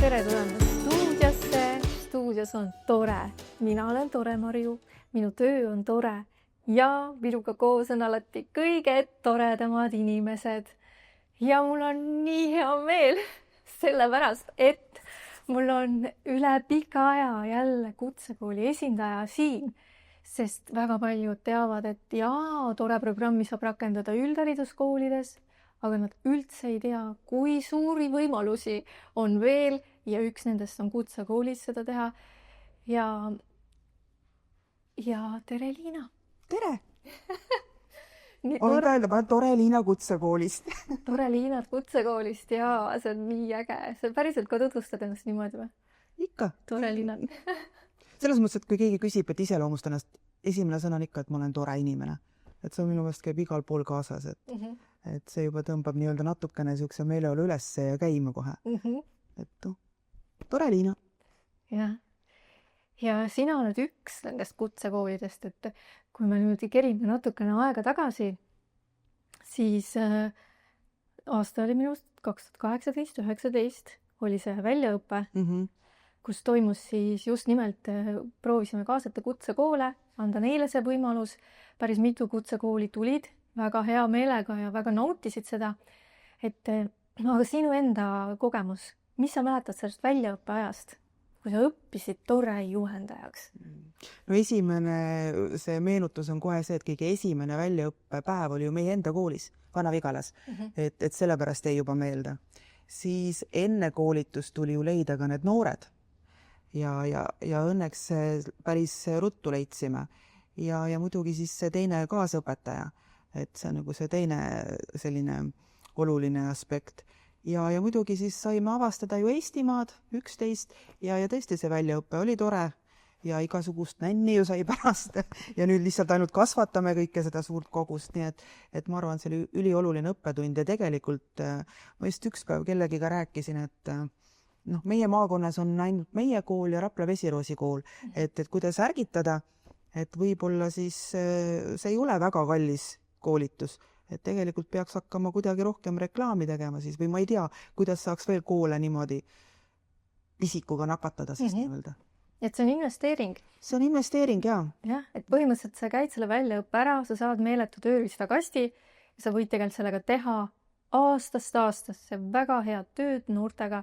Tere tulemast stuudiosse. Stuudios on tore. Mina olen tore Marju. Minu töö on tore. Ja minuga koos on alati kõige toredamad inimesed. Ja mul on nii hea meel, sellepärast, et mul on üle pika aja jälle kutsekooli esindaja siin, sest väga paljud teavad, et tore programmi saab rakendada üldhariduskoolides, aga nad üldse ei tea, kui suuri võimalusi on veel ja üks nendest on kutsekoolis seda teha. Ja tere, Liina! Tere! On öelda, ma olen tore Liina kutsekoolist. Tore Liina kutsekoolist ja see on nii äge. See päriselt ka tutvustad ennast niimoodi või? Ikka. Tore Liina. Selles mõttes, et kui keegi küsib, et iseloomust ennast, esimene sõna on ikka, et ma olen tore inimene. Et see on minu meelest käib igal pool kaasas, et see juba tõmbab nii-öelda natukene siukse meeleolu üles ja käima kohe. Et tore Liina. Ja sina oled üks nendest kutsekoolidest, et kui me nüüd kerime natukene aega tagasi, siis aasta oli minust 2018-2019 oli see väljaõpe, kus toimus siis just nimelt, proovisime kaasata kutsekoole, anda neile see võimalus, päris mitu kutsekooli tulid väga hea meelega ja väga nautisid seda, aga sinu enda kogemus, mis sa mäletad sellest väljaõppe ajast? Kui sa õppisid tore juhendajaks? No esimene see meenutus on kohe see, et kõige esimene väljaõppepäev oli ju meie enda koolis, Vana-Vigalas, et sellepärast jäi juba meelde. Siis enne koolitust tuli ju leida ka need noored ja õnneks päris ruttu leidsime. Ja muidugi siis see teine kaasõpetaja, et see on nagu see teine selline oluline aspekt. Ja muidugi siis saime avastada ju Eestimaad 11 ja tõesti see väljaõppe oli tore ja igasugust nänni ju sai pärast ja nüüd lihtsalt ainult kasvatame kõike seda suurt kogust, nii et ma arvan, see oli ülioluline õppetund ja tegelikult ma just üks päev kellegiga rääkisin, et meie maakonnas on ainult meie kool ja Rapla Vesiroosi kool, et kuidas ärgitada, et võib-olla siis see ei ole väga kallis koolitus, et tegelikult peaks hakkama kuidagi rohkem reklaami tegema siis, või ma ei tea, kuidas saaks veel koole niimoodi pisikuga nakatada siis nii-öelda. Et see on investeering? See on investeering, jaa. Jah, et põhimõtteliselt sa käid selle väljaõppe ära, sa saad meeletu tööriistakasti ja sa võid tegelikult sellega teha aastast aastasse väga head tööd noortega.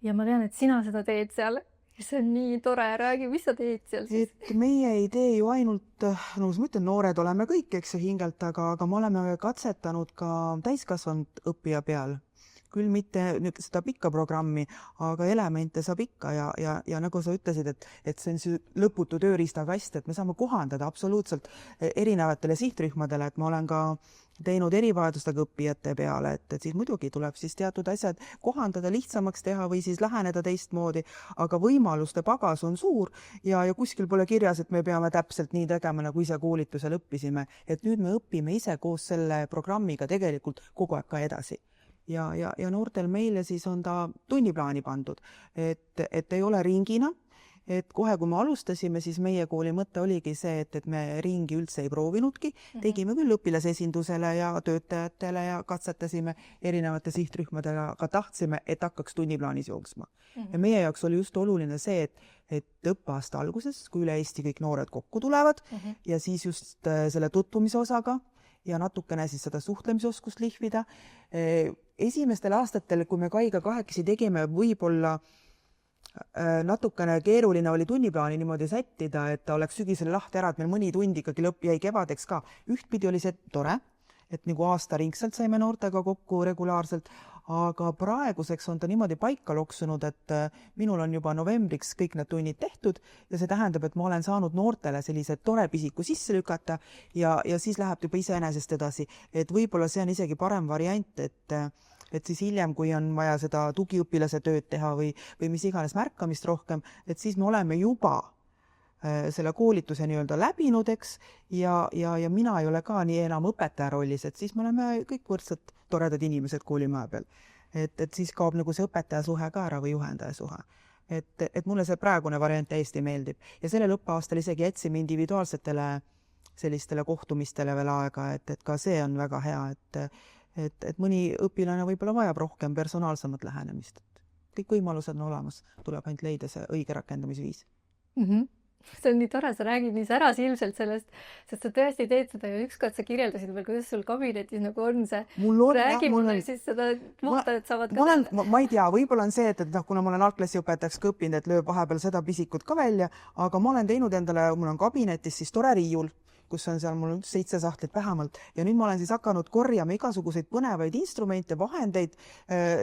Ja ma tean, et sina seda teed seal. See on nii tore, räägi, mis sa teed seal siis? Et meie ei tee ju ainult, ma ütlen, noored oleme kõik, eks hingelt, aga me oleme katsetanud ka täiskasvanud õppija peal. Küll mitte seda pikka programmi, aga elemente saab ikka ja nagu sa ütlesid, et see on lõputu tööriistakast, et me saame kohandada absoluutselt erinevatele sihtrühmadele, et ma olen ka teinud erivajadustega õppijate peale, et siis muidugi tuleb siis teatud asjad kohandada, lihtsamaks teha või siis läheneda teistmoodi, aga võimaluste pagas on suur ja kuskil pole kirjas, et me peame täpselt nii tegema, nagu ise koolitusel õppisime, et nüüd me õpime ise koos selle programmiga tegelikult kogu aeg ka edasi. Ja noortel meile siis on ta tunniplaani pandud, et ei ole ringina, et kohe kui me alustasime, siis meie kooli mõte oligi see, et me ringi üldse ei proovinudki, tegime küll õpilasesindusele ja töötajatele ja katsetasime erinevate sihtrühmadega, aga tahtsime, et hakkaks tunniplaanis jooksma. Ja meie jaoks oli just oluline see, et õppeaasta alguses, kui üle Eesti kõik noored kokku tulevad ja siis just selle tutvumise osaga ja natukene siis seda suhtlemisoskust lihvida. Esimestel aastatel, kui me Kaiga kahekesi tegime, võib-olla natukene keeruline oli tunniplaani niimoodi sättida, et ta oleks sügisel lahti ära, et meil mõni tund ikkagi lõpp jäi kevadeks ka. Ühtpidi oli see tore, et nagu aastaringselt saime noortega kokku regulaarselt, aga praeguseks on ta niimoodi paika loksunud, et minul on juba novembriks kõik need tunnid tehtud ja see tähendab, et ma olen saanud noortele sellise tore pisiku sisse lükata ja siis läheb juba iseenesest edasi. Et võib-olla see on isegi parem variant, et siis hiljem, kui on vaja seda tugiõpilase tööd teha või mis iganes märkamist rohkem, et siis me oleme juba selle koolituse nii-öelda läbinud, eks, ja mina ei ole ka nii enam õpetaja rollis, et siis me oleme kõik võrdsed toredad inimesed koolimaja peal. Et siis kaob nagu see õpetaja suhe ka ära või juhendaja suhe. Et mulle see praegune variant täiesti meeldib. Ja sellel õppeaastal isegi jätsime individuaalsetele sellistele kohtumistele veel aega, et ka see on väga hea, et mõni õpilane võib-olla vajab rohkem personaalsemat lähenemist. kõik võimalused on olemas, tuleb ainult leida see õige rakendamisviis. See on nii tore, sa räägid nii särasilmselt sellest, sest sa tõesti teed seda ja ükskord sa kirjeldasid veel, kuidas sul kabinetis nagu on see. Räägi mulle siis seda vaatajad saavad ka. Ma ei tea, võib-olla on see, et kuna ma olen algklassiõpetajaks ka õppinud, et lööb vahepeal seda pisikut ka välja, aga ma olen teinud endale, mul on kabinetis siis tore riiul, kus on seal mul 7 sahtlit vähemalt ja nüüd ma olen siis hakanud korjama igasuguseid põnevaid instrumente, vahendeid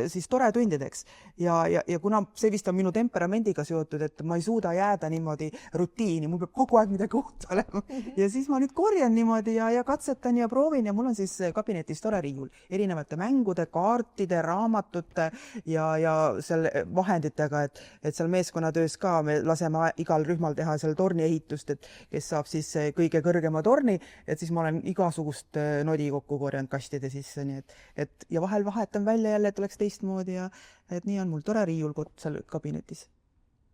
siis toretundideks. Ja kuna see vist on minu temperamendiga seotud, et ma ei suuda jääda niimoodi rutiini, mul peab kogu aeg midagi uut olema. Ja siis ma nüüd korjan niimoodi ja katsetan ja proovin ja mul on siis kabinetis tore riiul erinevate mängude, kaartide, raamatute ja seal vahenditega, et seal meeskonnatöös ka me laseme igal rühmal teha seal torni ehitust, et kes saab siis kõige kõrgema torni, et siis ma olen igasugust nodi kokku korjanud kastide sisse, nii et ja vahel vahetan välja jälle, et oleks teistmoodi ja et nii on mul tore riiulkott seal kabinetis.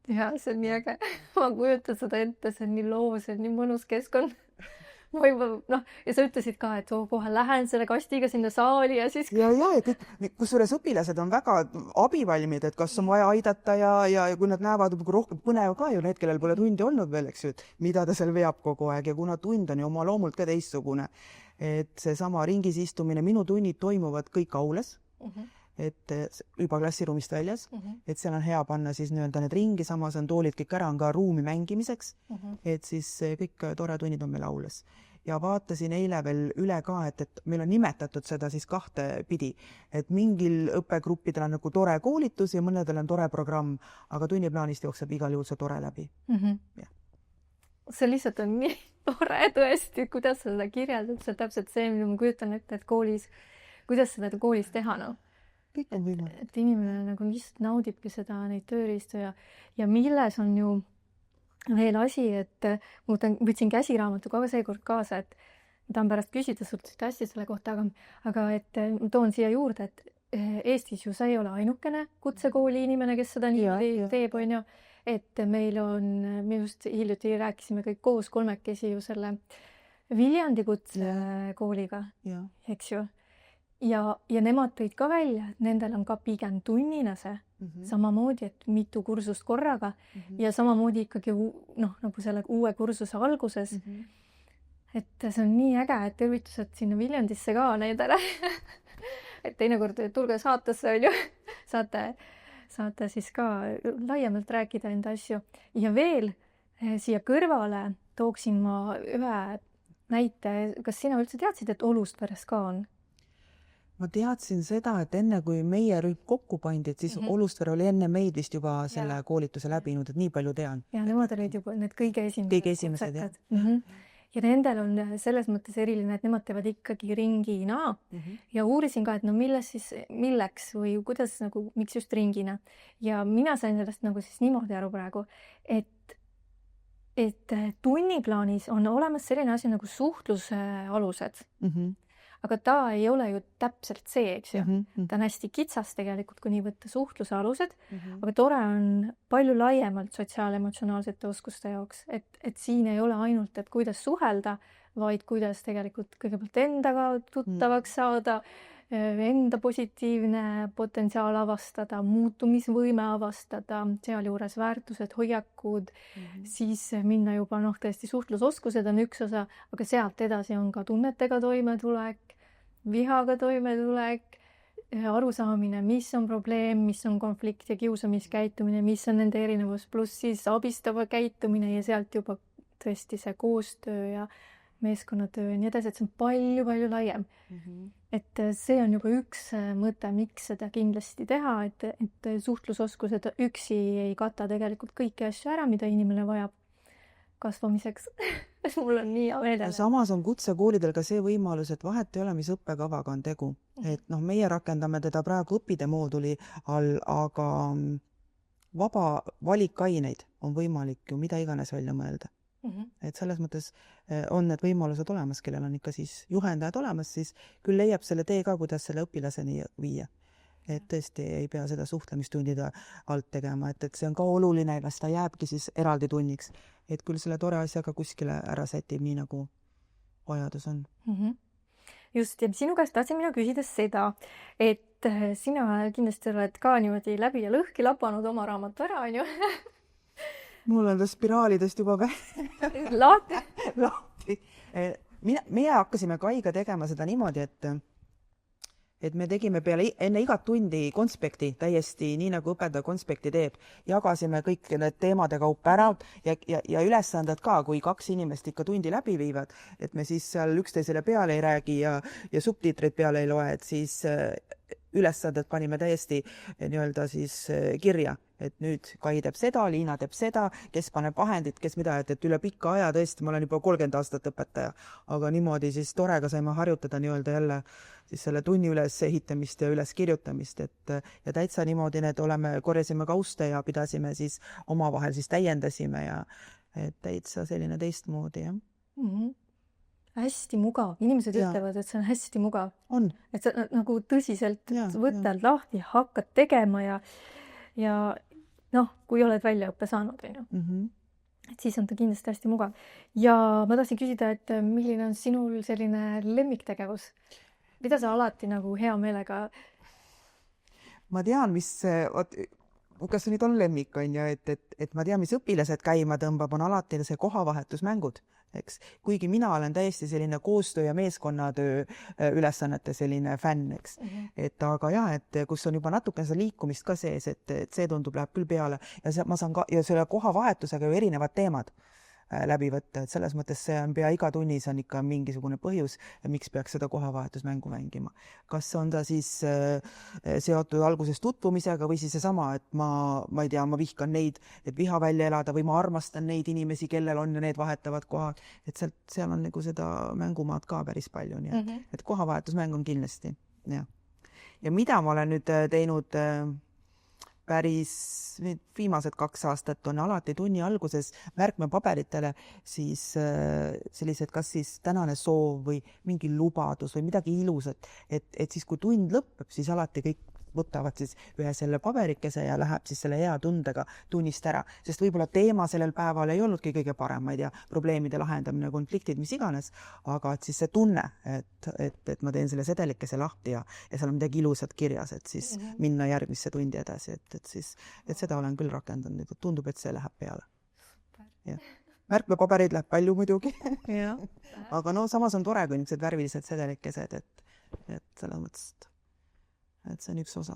Ja, see on nii äge. Ma kujutan seda ette, see on nii loov, see on nii mõnus keskkond. Ja sa ütlesid ka, et kohe lähen selle kastiga sinna saali ja siis... Ja kusjuures õpilased on väga abivalmid, et kas on vaja aidata ja kui nad näevad rohkem põnev ka ju need, kellel pole tundi olnud veel, eks ju, et mida ta seal veab kogu aeg ja kuna tund on ju oma loomult ka teistsugune, et see sama ringis istumine, minu tunnid toimuvad kõik aules, et juba klassiruumist väljas, et seal on hea panna siis need ringi, samas on toolid kõik ära, on ka ruumi mängimiseks, et siis kõik tore tunnid on meil aules. Ja vaatasin eile veel üle ka, et meil on nimetatud seda siis 2 pidi, et mingil õppegruppidel on nagu tore koolitus ja mõnedel on tore programm, aga tunniplaanist jookseb igal juhul see tore läbi. See lihtsalt on nii tore tõesti, kuidas sa seda kirjeldad, see on täpselt see, mida ma kujutan ette, et koolis, kuidas seda koolis teha, Kõik on võimalik. Et inimene nagu lihtsalt naudibki seda, neid tööriistu ja milles on ju veel asi, et ma võtsin käsiraamatu ka seekord kaasa, et ma tahan pärast küsida sult seda asja selle kohta, aga et ma toon siia juurde, et Eestis ju sa ei ole ainukene kutsekooli inimene, kes seda nii teeb, on ju, et meil on, me just hiljuti rääkisime kõik koos 3 ju selle Viljandi kutsekooliga, eks ju. Ja nemad tõid ka välja, et nendel on ka pigem tunnina see, samamoodi, et mitu kursust korraga ja samamoodi ikkagi nagu selle uue kursuse alguses. Et see on nii äge, et tervitused sinna Viljandisse ka nendele. Et teinekord tulge saatesse, on ju, saate siis ka laiemalt rääkida enda asju. Ja veel siia kõrvale tooksin ma ühe näite, kas sina üldse teadsid, et Olustveres ka on? Ma teadsin seda, et enne kui meie rühm kokku pandi, et siis Olustvere oli enne meid vist juba selle koolituse läbinud, et nii palju tean. Ja nemad olid juba need kõige esimesed. Ja nendel on selles mõttes eriline, et nemad teevad ikkagi ringina ja uurisin ka, et milleks või kuidas, miks just ringina. Ja mina sain sellest siis niimoodi aru praegu, et tunniplaanis on olemas selline asi nagu suhtluse alused. Aga ta ei ole ju täpselt see, eks ju. Ta on hästi kitsas tegelikult, kui nii võtta suhtluse alused, aga tore on palju laiemalt sotsiaal-emotsionaalsete oskuste jaoks, et siin ei ole ainult, et kuidas suhelda, vaid kuidas tegelikult kõigepealt endaga tuttavaks saada, enda positiivne potentsiaal avastada, muutumisvõime avastada, sealjuures väärtused, hoiakud, siis minna juba tõesti suhtlusoskused on üks osa, aga sealt edasi on ka tunnetega toimetulek, vihaga toimetulek, arusaamine, mis on probleem, mis on konflikt ja kiusamiskäitumine, mis on nende erinevus, pluss siis abistava käitumine ja sealt juba tõesti see koostöö ja meeskonnatöö ja nii edasi, et see on palju-palju laiem. Et see on juba üks mõte, miks seda kindlasti teha, et suhtlusoskused üksi ei kata tegelikult kõiki asju ära, mida inimene vajab kasvamiseks. Mul on nii hea meelde. Samas on kutsekoolidel ka see võimalus, et vahet ei ole, mis õppekavaga on tegu. Et meie rakendame teda praegu õppide mooduli all, aga vaba valikaineid on võimalik ju mida iganes välja mõelda. Et selles mõttes on need võimalused olemas, kellel on ikka siis juhendajad olemas, siis küll leiab selle tee ka, kuidas selle õpilaseni viia. Et tõesti ei pea seda suhtlemistundide alt tegema, et see on ka oluline, kas ta jääbki siis eraldi tunniks, et küll selle tore asjaga kuskile ära sätib, nii nagu vajadus on. just, ja sinu käest tahtsin mina küsida seda, et sina kindlasti oled ka niimoodi läbi ja lõhki lapanud oma raamatu ära, on ju? Mul on ta spiraalidest juba Lahti. lahti. Meie hakkasime Kaiga tegema seda niimoodi, et me tegime enne igat tundi konspekti, täiesti nii nagu õpetaja konspekti teeb. Jagasime kõik need teemade kaupa ära ja ülesanded ka, kui 2 inimest ikka tundi läbi viivad, et me siis seal üksteisele peale ei räägi ja subtiitreid peale ei loe, et siis ülesanded panime täiesti nii-öelda siis kirja, et nüüd Kai teeb seda, Liina teeb seda, kes paneb vahendid, kes mida, et üle pikka aja tõesti, ma olen juba 30 aastat õpetaja, aga niimoodi siis torega saime harjutada nii-öelda jälle siis selle tunni üles ehitamist ja üles kirjutamist, ja täitsa niimoodi korjasime kauste ja pidasime siis omavahel siis täiendasime ja täitsa selline teistmoodi, jah. Hästi mugav. Inimesed ütlevad, et see on hästi mugav. On. Et sa nagu tõsiselt võtad lahti, hakkad tegema ja noh, kui oled väljaõppe saanud, et siis on ta kindlasti hästi mugav. Ja ma tahtsin küsida, et milline on sinul selline lemmiktegevus? Mida sa alati nagu hea meelega? Ma tean, kas nüüd on lemmik, on ju, et ma tean, mis õpilased käima tõmbab, on alati see kohavahetusmängud. Eks. Kuigi mina olen täiesti selline koostöö ja meeskonnatöö ülesannete selline fänn, eks. Aga jah, et kus on juba natuke seda liikumist ka sees, et see tundub läheb küll peale ja ma saan ka ja selle kohavahetusega ju erinevad teemad läbi võtta, et selles mõttes see on pea iga tunnis on ikka mingisugune põhjus, miks peaks seda kohavahetusmängu mängima. Kas on ta siis seotud alguses tutvumisega või siis seesama, et ma ei tea, ma vihkan neid, et viha välja elada või ma armastan neid inimesi, kellel on ja need vahetavad kohad, et seal on nagu seda mängumaad ka päris palju, nii et kohavahetusmäng on kindlasti, jah. Ja mida ma olen nüüd teinud päris viimased 2 aastat on alati tunni alguses märkmepaberitele siis sellised, kas siis tänane soov või mingi lubadus või midagi ilusat, et siis kui tund lõpeb, siis alati kõik võtavad siis ühe selle paberikese ja läheb siis selle hea tundega tunnist ära, sest võib-olla teema sellel päeval ei olnudki kõige parem, ma ei tea, probleemide lahendamine, konfliktid, mis iganes, aga et siis see tunne, et ma teen selle sedelikese lahti ja seal on midagi ilusat kirjas, et siis minna järgmisse tundi edasi, et seda olen küll rakendanud, et tundub, et see läheb peale. Märkmepaberid läheb palju muidugi, aga no samas on tore, kui niised värvilised sedelikesed, et selles mõttes, et see on üks osa.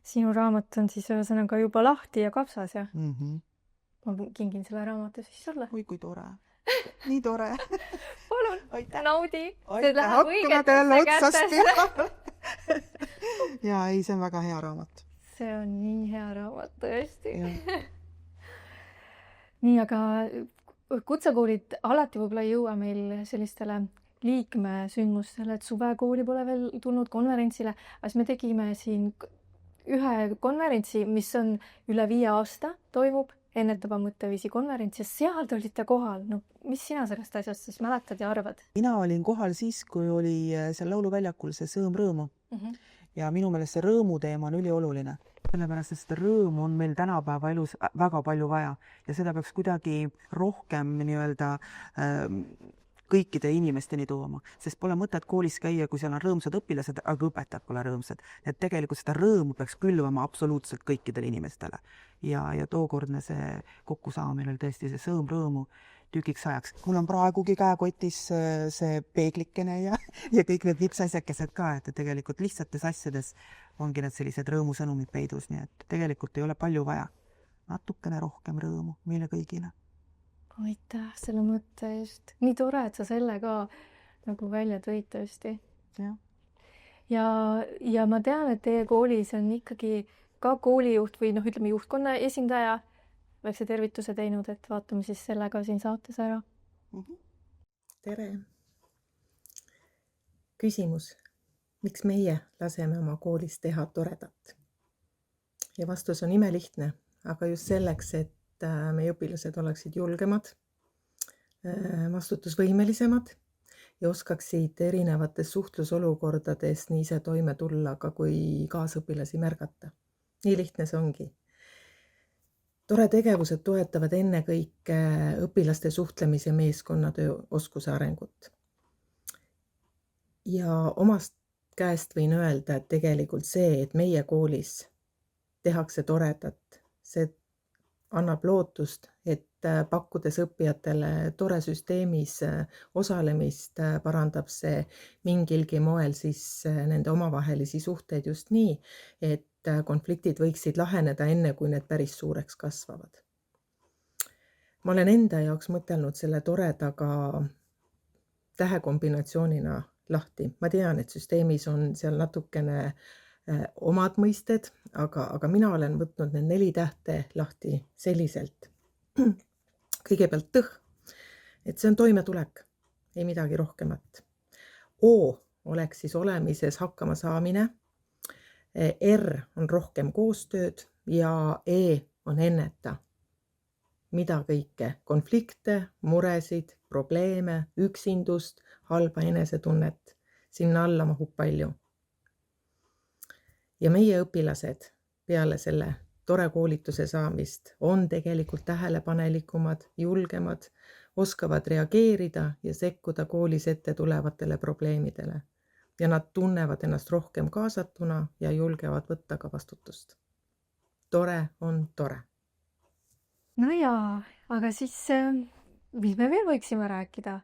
Sinu raamat on siis ühesõnaga juba lahti ja kapsas, jah? Ma kingin selle raamatu siis sulle. Oi, kui tore. Nii tore. Palun, naudi. See läheb õigetesse kätesse. Ja ei, see on väga hea raamat. See on nii hea raamat, tõesti. Nii, aga kutsekoolid alati võib-olla ei jõua meil sellistele liikmesündmustele, et suvekooli pole veel tulnud konverentsile, aga siis me tegime siin ühe konverentsi, mis on üle 5 aasta toimub, ennetava mõtteviisi konverents ja seal te olite kohal. No, mis sina sellest asjast siis mäletad ja arvad? Mina olin kohal siis, kui oli seal lauluväljakul see sõõm rõõmu. Ja minu meelest see rõõmu teema on ülioluline. Sellepärast, et seda rõõmu on meil tänapäeva elus väga palju vaja ja seda peaks kuidagi rohkem nii-öelda kõikide inimesteni tooma, sest pole mõtet koolis käia, kui seal on rõõmsad õpilased, aga õpetajad pole rõõmsad. Et tegelikult seda rõõmu peaks külvama absoluutselt kõikidele inimestele. Ja tookordne see kokkusaamine oli tõesti see sõõm rõõmu tükiks ajaks. Mul on praegugi käekotis see peeglikene ja kõik need vipsasjakesed ka, et tegelikult lihtsates asjades ongi need sellised rõõmusõnumid peidus, nii et tegelikult ei ole palju vaja. Natukene rohkem rõõmu meile kõigile. Aitäh selle mõtte eest. Nii tore, et sa selle ka nagu välja tõid tõesti. Ja ma tean, et teie koolis on ikkagi ka koolijuht või ütleme juhtkonna esindaja väikse tervituse teinud, et vaatame siis selle ka siin saates ära. Tere! Küsimus. Miks meie laseme oma koolis teha toredat? Ja vastus on imelihtne, aga just selleks, et meie õpilased oleksid julgemad, vastutusvõimelisemad ja oskaksid erinevates suhtlusolukordades nii ise toime tulla, aga kui kaasõpilasi märgata. Nii lihtne see ongi. Tore tegevused toetavad ennekõike õpilaste suhtlemise meeskonnatöö oskuse arengut. Ja omast käest võin öelda, et tegelikult see, et meie koolis tehakse toredat, see annab lootust, et pakkudes õppijatele tore süsteemis osalemist, parandab see mingilgi moel siis nende omavahelisi suhteid just nii, et konfliktid võiksid laheneda enne, kui need päris suureks kasvavad. Ma olen enda jaoks mõtelnud selle toredaga tähekombinatsioonina lahti. Ma tean, et süsteemis on seal natukene omad mõisted, aga mina olen võtnud need 4 tähte lahti selliselt. Kõigepealt tõh, et see on toimetulek, ei midagi rohkemat. O oleks siis olemises hakkama saamine, R on rohkem koostööd ja E on enneta. Mida kõike? Konflikte, muresid, probleeme, üksindust, halba enesetunnet. Sinna alla mahub palju. Ja meie õpilased peale selle tore koolituse saamist on tegelikult tähelepanelikumad, julgemad, oskavad reageerida ja sekkuda koolis ette tulevatele probleemidele. Ja nad tunnevad ennast rohkem kaasatuna ja julgevad võtta ka vastutust. Tore on tore. No jaa, aga siis mis me veel võiksime rääkida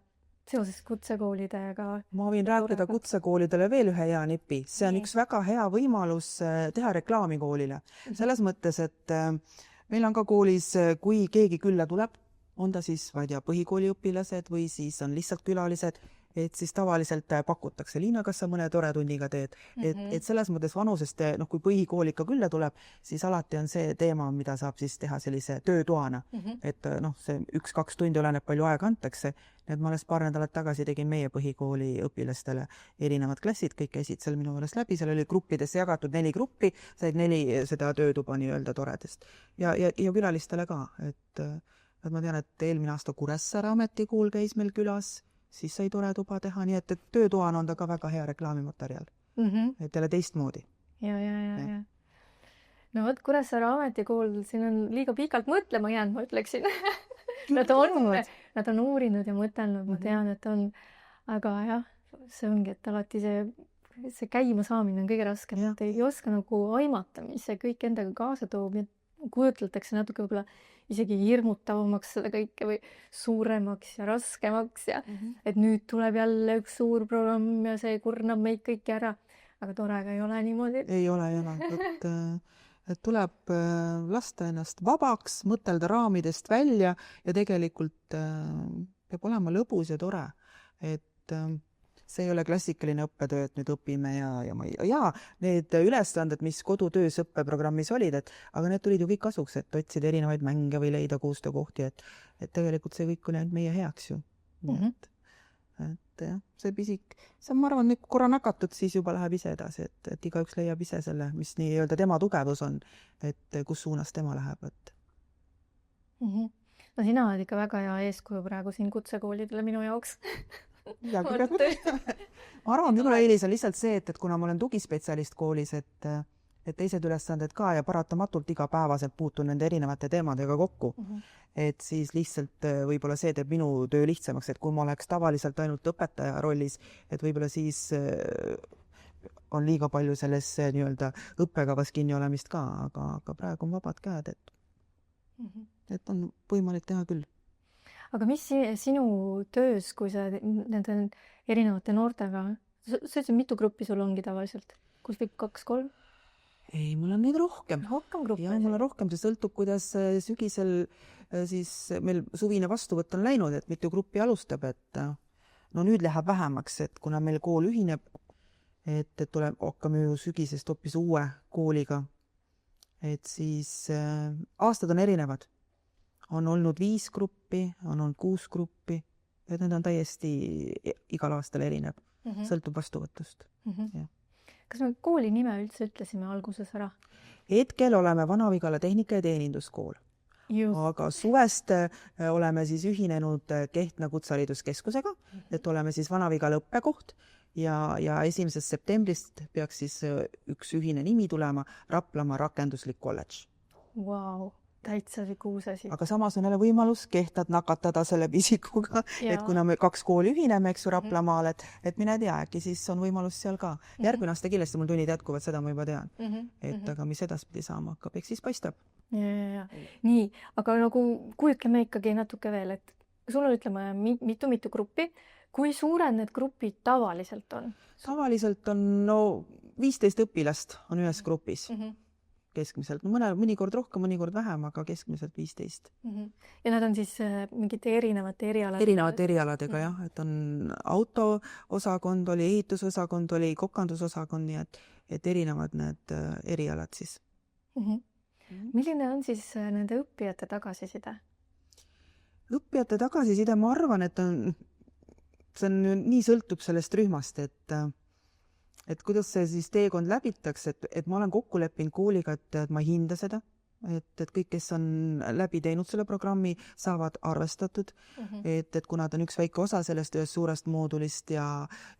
seoses kutsekoolidega? Ma võin rääkida kutsekoolidele veel ühe hea nipi. See on Nii. üks väga hea võimalus teha reklaami koolile. Selles mõttes, et meil on ka koolis, kui keegi külla tuleb, on ta siis, ma ei tea, põhikooliõpilased või siis on lihtsalt külalised, et siis tavaliselt pakutakse, Liina, kas sa mõne tore tunniga teed. Et selles mõttes vanusest, kui põhikool ikka külla tuleb, siis alati on see teema, mida saab siis teha sellise töötoana. Et see 1-2 tundi oleneb palju aega antakse. Need ma alles paar nädalat tagasi tegin meie põhikooli õpilastele erinevad klassid, kõik käisid seal minu juures läbi, seal oli gruppidesse jagatud 4 gruppi, said 4 seda töötuba nii-öelda toredest. Ja külalistele ka, et ma tean, et eelmine aasta Kuressaare ametikool käis meil külas, siis sai tore tuba teha, nii et töötoana on ta ka väga hea reklaamimaterjal. Et jälle teistmoodi. Ja. No vot, Kuressaare ametikool, siin on liiga pikalt mõtlema jäänud, ma ütleksin. Nad on uurinud ja mõtelnud, ma tean, et on, aga jah, see ongi, et alati see käima saamine on kõige raskem, et ei oska nagu aimata, mis see kõik endaga kaasa toob ja kujutletakse natuke võib-olla isegi hirmutavamaks seda kõike või suuremaks ja raskemaks ja et nüüd tuleb jälle üks suur programm ja see kurnab meid kõiki ära. Aga torega ei ole niimoodi. Ei ole. Et tuleb lasta ennast vabaks, mõtelda raamidest välja ja tegelikult peab olema lõbus ja tore. Et see ei ole klassikaline õppetöö, et nüüd õpime ja need ülesanded, mis kodutöös õppeprogrammis olid, aga need tulid ju kõik kasuks, et otsida erinevaid mänge või leida koostöökohti, et tegelikult see kõik oli ainult meie heaks ju. Et jah, see pisik, ma arvan, nüüd korra nakatud, siis juba läheb ise edasi, et igaüks leiab ise selle, mis nii-öelda tema tugevus on, et kus suunas tema läheb. No sina oled ikka väga hea eeskuju praegu siin kutsekoolidele minu jaoks. Ma arvan, minu eelis on lihtsalt see, et kuna ma olen tugispetsialist koolis, et teised ülesanded ka ja paratamatult igapäevaselt puutun nende erinevate teemadega kokku. Et siis lihtsalt võib-olla see teeb minu töö lihtsamaks, et kui ma oleks tavaliselt ainult õpetaja rollis, et võib-olla siis on liiga palju selles nii-öelda õppekavas kinni olemist ka, aga praegu on vabad käed, et on võimalik teha küll. Aga mis sinu töös, kui sa nende erinevate noortega, sa ütlesid, mitu gruppi sul ongi tavaliselt? Kus võib 2-3? Ei, mul on neid rohkem. Rohkem gruppe? Ja mul on rohkem, see sõltub, kuidas sügisel siis meil suvine vastuvõtt on läinud, et mitu gruppi alustab, et no nüüd läheb vähemaks, et kuna meil kool ühineb, et hakkame ju sügisest hoopis uue kooliga, et siis aastad on erinevad. On olnud 5 gruppi, on olnud 6 gruppi, et need on täiesti igal aastal erinev, sõltub vastuvõtust. Kas me kooli nime üldse ütlesime alguses ära? Hetkel oleme Vana-Vigala tehnika- ja teeninduskool. Aga suvest oleme siis ühinenud Kehtna kutsehariduskeskusega, et oleme siis Vana-Vigala õppekoht ja 1. septembrist peaks siis üks ühine nimi tulema Raplamaa rakenduslik kolledž. Wow. täitsa siuke uus asi. Aga samas on jälle võimalus kehtad nakatada selle pisikuga, et kuna me 2 kooli ühineme, eks ju, Raplamaal, et mine tea, äkki siis on võimalus seal ka. Järgmine aasta kindlasti mul tunnid jätkuvad, seda ma juba tean. Et aga mis edaspidi saama hakkab, eks siis paistab. Ja. Nii, aga nagu kujutleme ikkagi natuke veel, et sul on, ütleme, mitu gruppi. Kui suured need grupid tavaliselt on? Tavaliselt on 15 õpilast on ühes grupis keskmiselt. Mõnikord rohkem, mõnikord vähem, aga keskmiselt 15. Ja nad on siis mingite erinevate erialadega? Erinevate erialadega, jah. Et on autoosakond oli, ehitusosakond oli, kokandusosakond, nii et erinevad need erialad siis. Milline on siis nende õppijate tagasiside? Õppijate tagasiside, ma arvan, et see on nii sõltub sellest rühmast, et kuidas see siis teekond läbitakse, et ma olen kokku leppinud kooliga, et ma ei hinda seda, et kõik, kes on läbi teinud selle programmi, saavad arvestatud, et kuna ta on üks väike osa sellest ühest suurest moodulist ja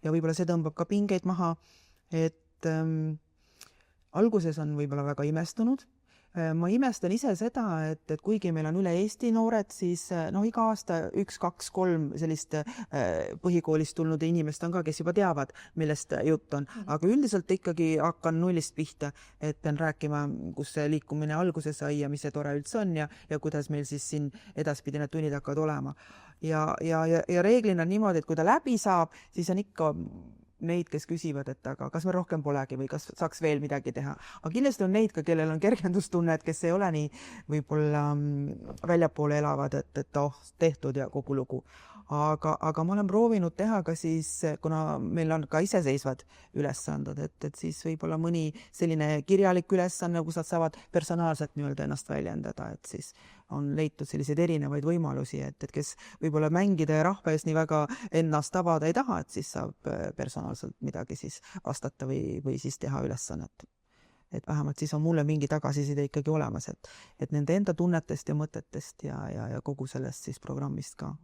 võib-olla see tõmbab ka pingeid maha, et alguses on võib-olla väga imestunud. Ma imestan ise seda, et kuigi meil on üle Eesti noored, siis iga aasta 1, 2, 3 sellist põhikoolist tulnud inimest on ka, kes juba teavad, millest jutt on. Aga üldiselt ikkagi hakkan nullist pihta, et pean rääkima, kus see liikumine alguse sai ja mis see tore üldse on ja kuidas meil siis siin edaspidi need tunnid hakkavad olema. Ja reeglina on niimoodi, et kui ta läbi saab, siis on ikka neid, kes küsivad, et aga kas me rohkem polegi või kas saaks veel midagi teha. Aga kindlasti on neid ka, kellel on kergendustunne, et kes ei ole nii võib-olla väljapoole elavad, et tehtud ja kogu lugu. Aga ma olen proovinud teha ka siis, kuna meil on ka iseseisvad ülesanded, et siis võib-olla mõni selline kirjalik ülesanne, kus nad saavad personaalselt nii-öelda ennast väljendada, et siis on leitud selliseid erinevaid võimalusi, et kes võib-olla mängida ja rahva ees nii väga ennast avada ei taha, et siis saab personaalselt midagi siis vastata või siis teha ülesannet. Et vähemalt siis on mulle mingi tagasiside ikkagi olemas, et nende enda tunnetest ja mõtetest ja kogu sellest siis programmist ka.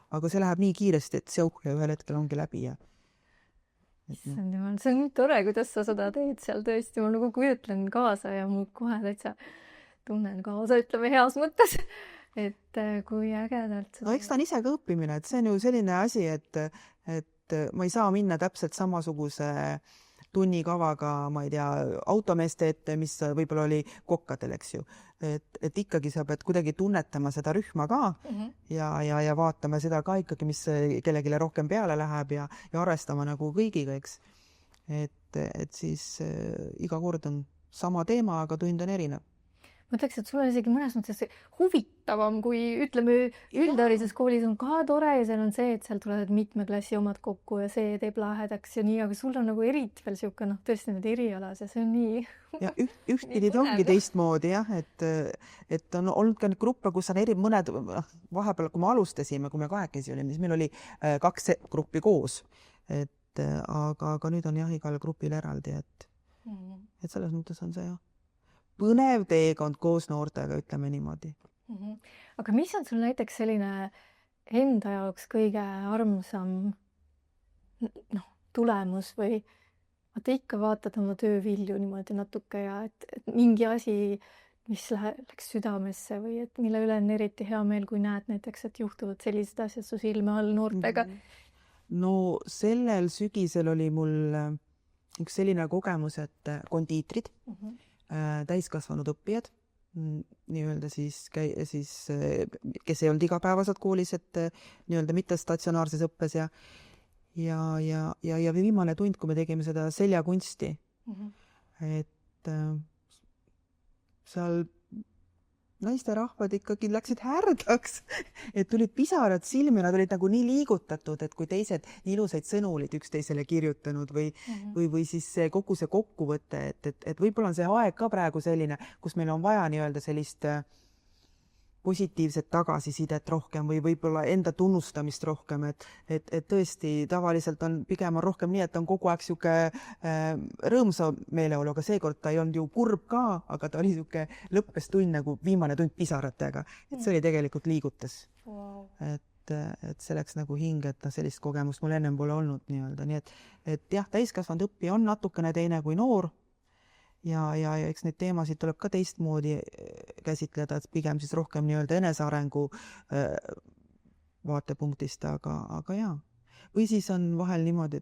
Aga see läheb nii kiiresti, et see ühel hetkel ongi läbi ja see on nii tore, kuidas sa seda teed seal tõesti. Ma nagu kujutlen kaasa ja mul kohe täitsa tunnen kaasa, ütleme heas mõttes, et kui ägedalt seda... eks ta on ise ka õppimine, et see on ju selline asi, et ma ei saa minna täpselt samasuguse tunnikavaga, ma ei tea, automeeste ette, mis võib-olla oli kokkadel, eks ju. Et ikkagi sa pead kuidagi tunnetama seda rühma ka ja vaatama seda ka ikkagi, mis kellelegi rohkem peale läheb ja arvestama nagu kõigiga, eks. Et siis iga kord on sama teema, aga tund on erinev. Ma ütleks, et sul on isegi mõnes mõttes huvitavam, kui ütleme üldhariduses koolis on ka tore ja seal on see, et seal tulevad mitme klassi omad kokku ja see teeb lahedaks ja nii, aga sul on nagu eriti veel siuke, tõesti need erialas ja see on nii... Ja ühtpidi ongi teistmoodi, jah, et on olnud ka neid gruppe, kus on mõned vahepeal, kui me alustasime, kui me 2 olime, siis meil oli 2 gruppi koos, aga nüüd on jah, igal grupil eraldi, et selles mõttes on see jah. Põnev teekond koos noortega, ütleme niimoodi. Aga mis on sul näiteks selline enda jaoks kõige armsam tulemus või vaata ikka vaatad oma töövilju niimoodi natuke ja et mingi asi, mis läks südamesse või et mille üle on eriti hea meel, kui näed näiteks, et juhtuvad sellised asjad su silme all noortega? No sellel sügisel oli mul üks selline kogemus, et kondiitrid, täiskasvanud õppijad, nii-öelda siis, kes ei olnud igapäevased koolis, et nii-öelda mitte statsionaarses õppes ja viimane tund, kui me tegime seda seljakunsti, et seal naisterahvad ikkagi läksid härdaks, et tulid pisarad silmi, nad olid nagu nii liigutatud, et kui teised nii ilusaid sõnu olid üksteisele kirjutanud või siis kogu see kokkuvõte, et võib-olla on see aeg ka praegu selline, kus meil on vaja nii-öelda sellist positiivset tagasisidet rohkem või võib-olla enda tunnustamist rohkem, et tõesti tavaliselt on pigem on rohkem nii, et on kogu aeg siuke rõõmsa meeleolu, aga seekord ta ei olnud ju kurb ka, aga ta oli siuke lõppes tund nagu viimane tund pisaratega, et see oli tegelikult liigutas. Wow. Et see läks nagu hinge, et sellist kogemust mul ennem pole olnud nii-öelda, nii et jah, täiskasvanud õppija on natukene teine kui noor ja eks neid teemasid tuleb ka teistmoodi käsitleda, et pigem siis rohkem nii-öelda enesearengu vaatepunktist, aga jaa. Või siis on vahel niimoodi,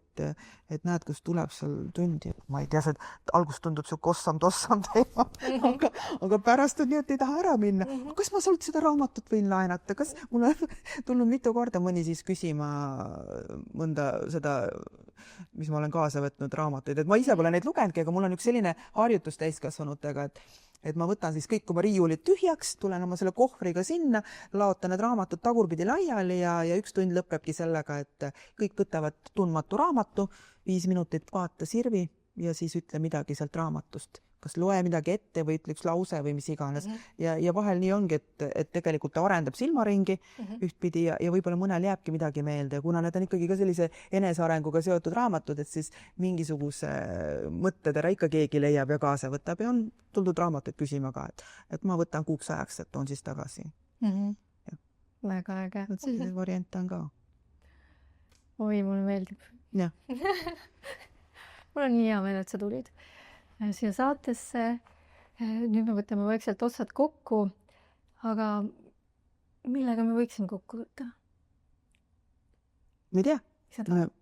et näed, kus tuleb seal tundi. Ma ei tea, see algust tundub see kossam-tossam teema, aga pärast on nii, et ei taha ära minna. Kas ma sult seda raamatut võin laenata? Kas mul on tulnud mitu korda mõni siis küsima mõnda seda, mis ma olen kaasa võtnud raamatuid. Et ma ise pole neid lugenudki, aga mul on üks selline harjutus täiskasvanutega, et ma võtan siis kõik oma riiulid tühjaks, tulen oma selle kohvriga sinna, laotan need raamatud tagurpidi laiali ja üks tund lõpebki sellega, et kõik võtavad tundmatu raamatu, 5 minutit vaata sirvi ja siis ütle midagi sealt raamatust. Kas loe midagi ette või ütle üks lause või mis iganes. Ja vahel nii ongi, et tegelikult ta arendab silmaringi ühtpidi ja võib-olla mõnel jääbki midagi meelde. Kuna need on ikkagi ka sellise enesearenguga seotud raamatud, et siis mingisuguse mõttetera ikka keegi leiab ja kaasa võtab ja on tuldud raamatuid küsima ka, et ma võtan kuuks ajaks, et on siis tagasi. Väga äge. Selline variant on ka. Oi, mulle meeldib. Jah. Mul on nii hea meel, et sa tulid siia saatesse. Nüüd me võtame vaikselt otsad kokku, aga millega me võiksime kokku võtta? Ma ei tea,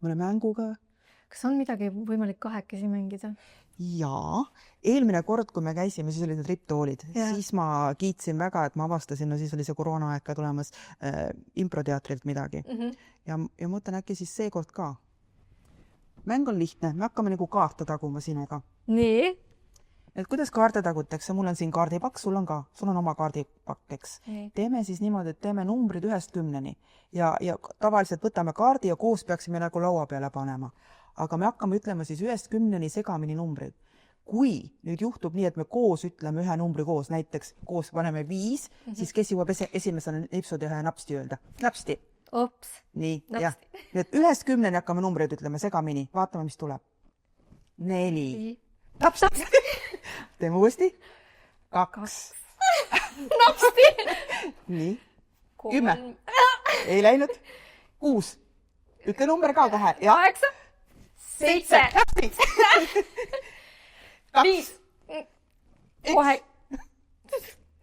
mõne mänguga. Kas on midagi võimalik kahekesi mängida? Jaa, eelmine kord, kui me käisime, siis olid need ripptoolid. Siis ma kiitsin väga, et ma avastasin, no siis oli see koroonaaeg ka tulemas improteatrilt midagi. Ja ma mõtlen äkki siis see kord ka. Mäng on lihtne, me hakkame nagu kaarte taguma sinuga. Nii? Et kuidas kaarte tagutakse? Mul on siin kaardipakk, sul on oma kaardipakk, eks. Teeme siis niimoodi, et teeme numbrid 1-10 ja tavaliselt võtame kaardi ja koos peaksime nagu laua peale panema. Aga me hakkame ütlema siis 1-10 segamini numbrid. Kui nüüd juhtub nii, et me koos ütleme ühe numbri koos, näiteks koos paneme 5, siis kes jõuab esimesena nipsu teha ja napsti öelda? Napsti. Ops. Nii, jah. Nii et 1-10 hakkame numbreid ütleme segamini. Vaatame, mis tuleb. 4. Napsti. Teeme uuesti. 2. Napsti. Nii. 10. Ei läinud. 6. Ütle number ka kohe. 8. 7. 5. Kohe.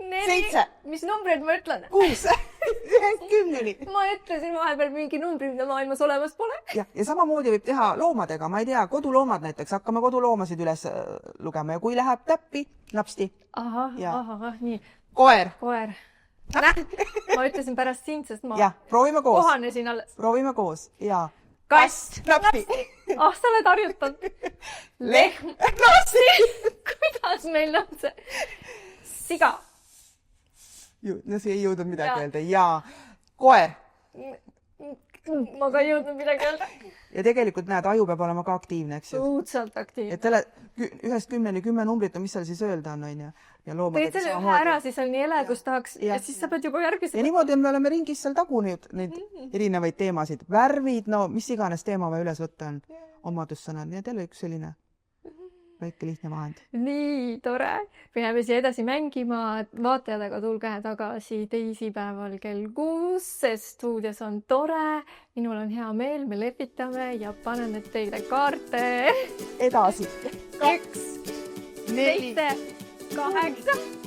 4. Mis numbreid ma ütlen? 6. 1-10. Ma ütlesin vahepeal mingi numbri, mida maailmas olemas pole. Ja samamoodi võib teha loomadega. Ma ei tea, koduloomad näiteks. Hakkame koduloomasid üles lugema ja kui läheb täppi, napsti. Ahah, nii. Koer. Ma ütlesin pärast sind, sest ma kohanesin alles. Proovime koos. Ja. Kass. Napsti. Sa oled harjutanud. Lehm. Napsti. Kuidas meil on see? Siga. No see ei jõudnud midagi öelda. Ja. Koer. Ma ka ei jõudnud midagi öelda. Ja tegelikult näed, aju peab olema ka aktiivne, eks ju? Õudselt aktiivne. Et 1-10 numbrit on, mis seal siis öelda on, ja Teed selle ühe ära, siis on nii ele, kus tahaks, ja siis sa pead juba järgmise. Ja niimoodi me oleme ringis seal tagunud neid erinevaid teemasid. Värvid, no mis iganes teema või üles võtta on omadussõnad. Nii et jälle üks selline väike lihtne vahend. Nii tore. Me jääme siia edasi mängima. Vaatajad, aga tulge tagasi teisipäeval kell 6, sest stuudios on tore. Minul on hea meel, me lepitame ja paneme teile kaarte. Edasi. 2, 7, 8.